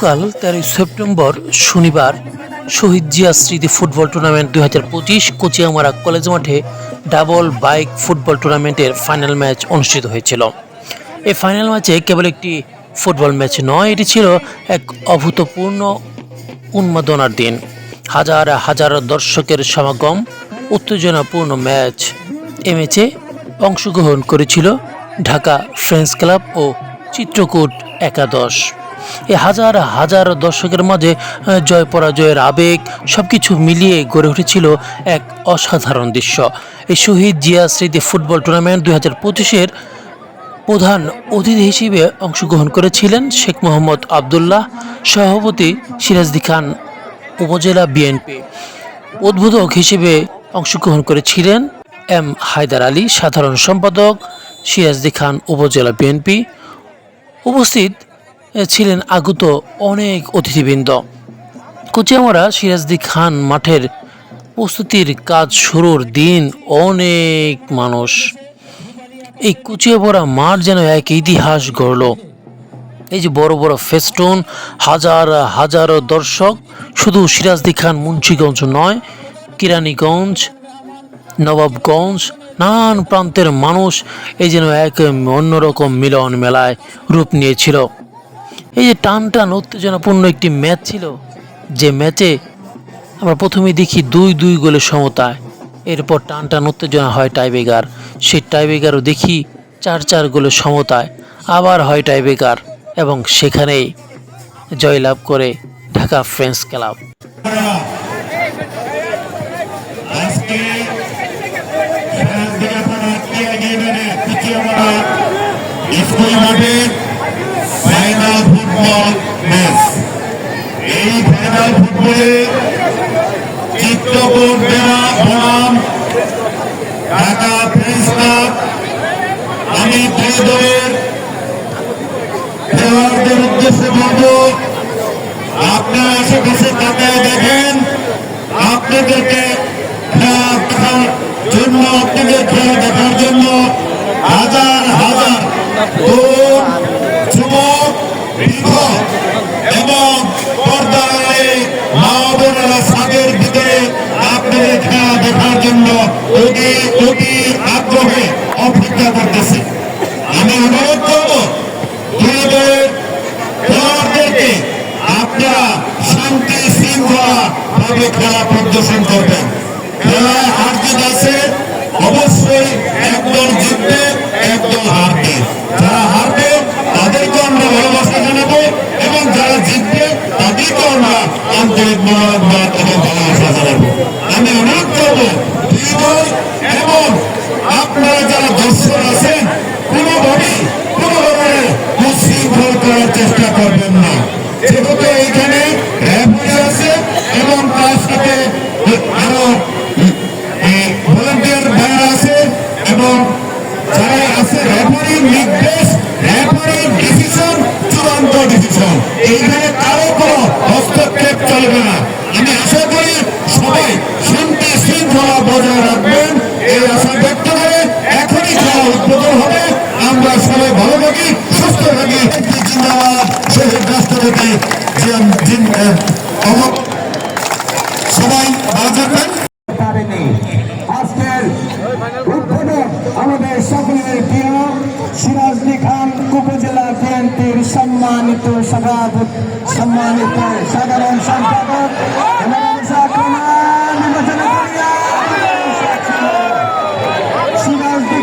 গতকাল 13 সেপ্টেম্বর শনিবার শহীদ জিয়া স্মৃতি ফুটবল টুর্নামেন্ট 2025 কোচিয়ামারা কলেজ মাঠে ডাবল বাইক ফুটবল টুর্নামেন্টের ফাইনাল ম্যাচ অনুষ্ঠিত হয়েছিল। এই ফাইনাল ম্যাচে কেবল একটি ফুটবল ম্যাচ নয়, এটি ছিল এক অভূতপূর্ণ উন্মাদনার দিন। হাজার হাজার দর্শকের সমাগম, উত্তেজনাপূর্ণ ম্যাচ। এ ম্যাচে অংশগ্রহণ করেছিল ঢাকা ফ্রেন্ডস ক্লাব ও চিত্রকূট একাদশ। এই হাজার হাজার দর্শকের মাঝে জয় পরাজয়ের আবেগ সবকিছু মিলিয়ে গড়ে উঠেছিল এক অসাধারণ দৃশ্য। এই শহীদ জিয়া স্মৃতি ফুটবল টুর্নামেন্ট 2025-এর প্রধান অতিথি হিসেবে অংশগ্রহণ করেছিলেন শেখ মোহাম্মদ আবদুল্লাহ, সভাপতি সিরাজদি খান উপজেলা বিএনপি। উদ্বোধক হিসেবে অংশগ্রহণ করেছিলেন এম হায়দার আলী, সাধারণ সম্পাদক সিরাজদি খান উপজেলা বিএনপি। উপস্থিত ছিলেন আগত অনেক অতিথিবৃন্দ। কোচিয়ামারা সিরাজদি খান মাঠের প্রস্তুতির কাজ শুরুর দিন অনেক মানুষ। এই কুচিয়াপাড়া মাঠ যেন এক ইতিহাস গড়ল। এই যে বড় বড় ফেস্টুন, হাজার হাজার দর্শক, শুধু সিরাজদি খান মুন্সিগঞ্জ নয়, কেরানীগঞ্জ, নবাবগঞ্জ, নানান প্রান্তের মানুষ এই যেন এক অন্যরকম মিলন মেলায় রূপ নিয়েছিল। এই যে টান টান উত্তেজনাপূর্ণ একটি ম্যাচ ছিল, যে ম্যাচে আমরা প্রথমে দেখি 2-2 গোলের সমতায়, এরপর টান টান উত্তেজনা হয় টাইব্রেকার, সেই টাইব্রেকারও দেখি 4-4 গোলের সমতায়, আবার হয় টাইব্রেকার এবং সেখানেই জয়লাভ করে Dhaka friends club. Final football match, এই ফাইনাল ফুটবলে চিত্রকূট বনাম ঢাকা ফ্রেন্ডস ক্লাব। আমি দুই দলের খেলোয়াড়দের উদ্দেশ্যে বলবো, আপনারা আশেপাশে তাকায় দেখেন, আপনাদেরকে খেলা দেখার জন্য, আপনাদের খেলা দেখার জন্য হাজার হাজার তরুণ, যুবক, বৃদ্ধ এবং পর্দায় মা বোনেরা ছাদের ভিতরে আপনাদের খেলা দেখার জন্য অতি আগ্রহে অপেক্ষা করতেছে। আমি অনুরোধ করব দুই দলের খেলোয়াড়দেরকে আপনারা শান্তি শৃঙ্খলা ভাবে খেলা প্রদর্শন করবেন। খেলায় হার জিত আছে, অবশ্যই একদল জিতবে, একদল হারবে। যারা হারবে তাদেরকে আমরা ভালোবাসা জানাবো এবং যারা জিতবে তাদেরকেও আমরা আন্তরিক মোবারকবাদ এবং ভালোবাসা জানাবো। আমি অনুরোধ করবো দুই দল এবং আপনারা যারা দর্শক আছেন, কোনোভাবে উশৃঙ্খল করার চেষ্টা করবেন না। যেহেতু এইখানে রেফারি আছে এবং তার সাথে আরো ভলান্টিয়ার ভাইরা আছে এবং যারা আছে, রেফারির নির্দেশ, রেফারির ডিসিশন চূড়ান্ত ডিসিশন, এইখানে কারো কোনো হস্তক্ষেপ চলবে না। আমি আশা করি সবাই শান্তি শৃঙ্খলা বজায় রাখবেন, এই আশা ব্যক্ত করে এখনই খেলা উদ্বোধন হবে। আমরা সবাই ভালো থাকি, সুস্থ থাকি। জিন্দাবাদ, শহীদ রাষ্ট্রপতি সবাই ভালো থাকবেন। আজকের উদ্বোধন আমাদের সকলের প্রিয় সিরাজদি খান উপজেলা বিএনপির সম্মানিত সভাপতি, সম্মানিত সাধারণ সম্পাদক সিরাজদি